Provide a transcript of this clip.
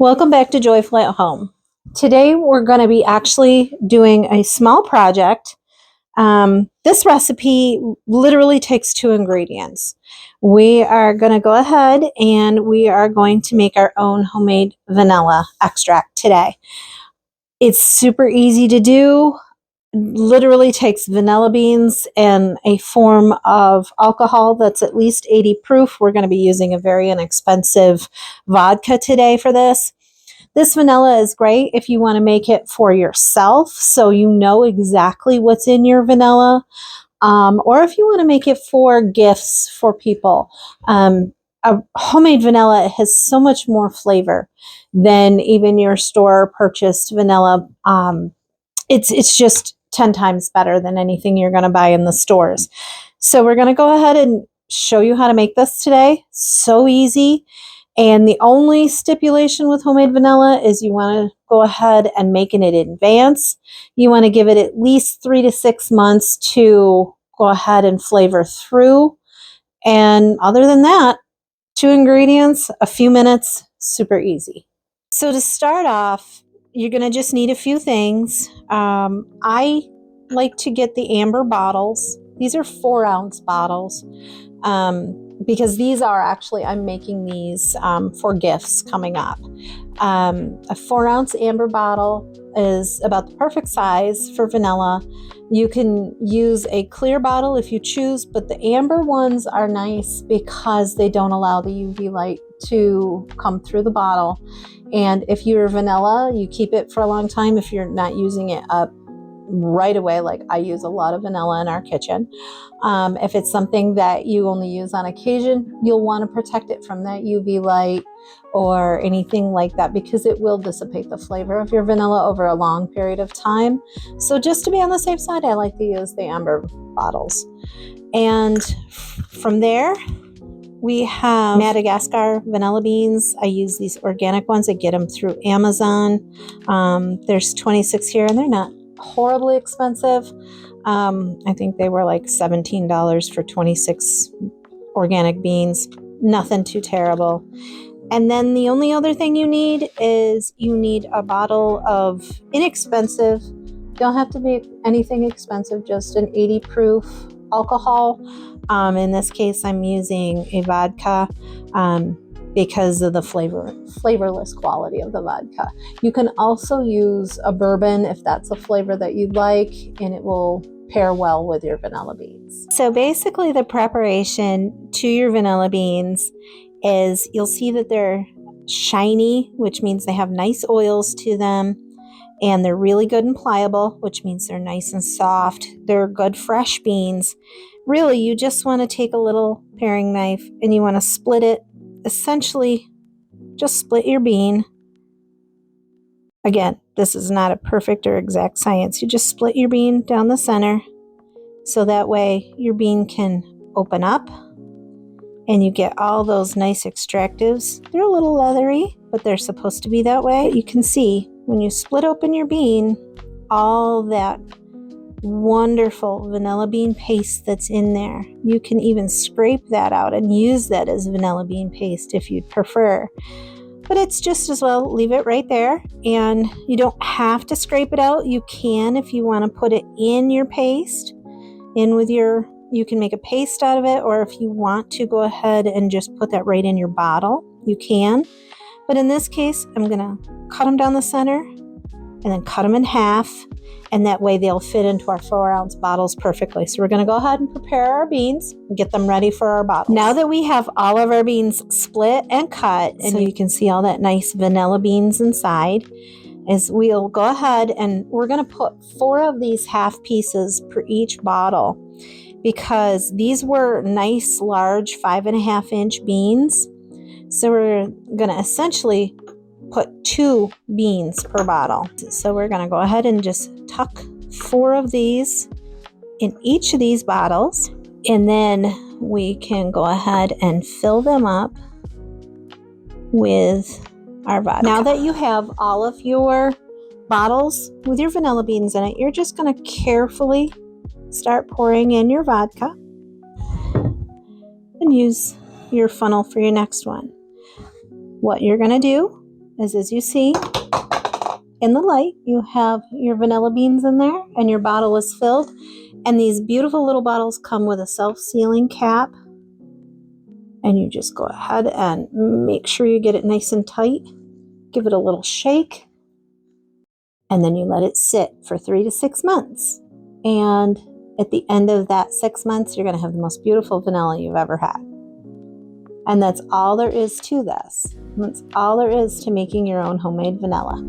Welcome back to Joyful at Home. Today we're going to be actually doing a small project. This recipe literally takes 2 ingredients. We are going to go ahead and we are going to make our own homemade vanilla extract today. It's super easy to do. Literally takes vanilla beans and a form of alcohol that's at least 80 proof. We're going to be using a very inexpensive vodka today for this. This vanilla is great if you want to make it for yourself, so you know exactly what's in your vanilla, or if you want to make it for gifts for people. A homemade vanilla has so much more flavor than even your store purchased vanilla. It's just 10 times better than anything you're going to buy in the stores. So we're going to go ahead and show you how to make this today. So easy. And the only stipulation with homemade vanilla is you want to go ahead and make it in advance. You want to give it at least 3 to 6 months to go ahead and flavor through. And other than that, 2 ingredients, a few minutes, super easy. So to start off, you're going to just need a few things. I like to get the amber bottles. These are 4-ounce bottles because these are actually, I'm making these for gifts coming up. A 4-ounce amber bottle is about the perfect size for vanilla. You can use a clear bottle if you choose, but the amber ones are nice because they don't allow the UV light to come through the bottle. And if you're vanilla, you keep it for a long time if you're not using it up right away. Like I use a lot of vanilla in our kitchen. If it's something that you only use on occasion, you'll want to protect it from that UV light or anything like that because it will dissipate the flavor of your vanilla over a long period of time. So just to be on the safe side, I like to use the amber bottles. And from there, we have Madagascar vanilla beans. I use these organic ones. I get them through Amazon. There's 26 here and they're not horribly expensive. I think they were like $17 for 26 organic beans. Nothing too terrible. And then the only other thing you need is you need a bottle of inexpensive, don't have to be anything expensive, just an 80 proof alcohol. In this case, I'm using a vodka because of the flavorless quality of the vodka. You can also use a bourbon if that's a flavor that you like, and it will pair well with your vanilla beans. So basically the preparation to your vanilla beans is you'll see that they're shiny, which means they have nice oils to them. And they're really good and pliable, which means they're nice and soft. They're good fresh beans. Really, you just want to take a little paring knife and you want to split it. Essentially, just split your bean. Again, this is not a perfect or exact science. You just split your bean down the center so that way your bean can open up and you get all those nice extractives. They're a little leathery, but they're supposed to be that way. You can see when you split open your bean, all that wonderful vanilla bean paste that's in there. You can even scrape that out and use that as vanilla bean paste if you'd prefer. But it's just as well leave it right there, and you don't have to scrape it out. You can if you want to put it in your paste, you can make a paste out of it, or if you want to go ahead and just put that right in your bottle, you can. But in this case, I'm going to cut them down the center and then cut them in half, and that way they'll fit into our 4-ounce bottles perfectly. So we're going to go ahead and prepare our beans and get them ready for our bottles. Now that we have all of our beans split and cut, and you can see all that nice vanilla beans inside, is we'll go ahead and we're going to put 4 of these half pieces per each bottle because these were nice, large 5.5-inch beans. So we're going to essentially put 2 beans per bottle. So we're going to go ahead and just tuck 4 of these in each of these bottles. And then we can go ahead and fill them up with our vodka. Now that you have all of your bottles with your vanilla beans in it, you're just going to carefully start pouring in your vodka and use your funnel for your next one. What you're going to do is, as you see in the light, you have your vanilla beans in there and your bottle is filled. And these beautiful little bottles come with a self-sealing cap. And you just go ahead and make sure you get it nice and tight. Give it a little shake. And then you let it sit for 3 to 6 months. And at the end of that 6 months, you're going to have the most beautiful vanilla you've ever had. And that's all there is to this. That's all there is to making your own homemade vanilla.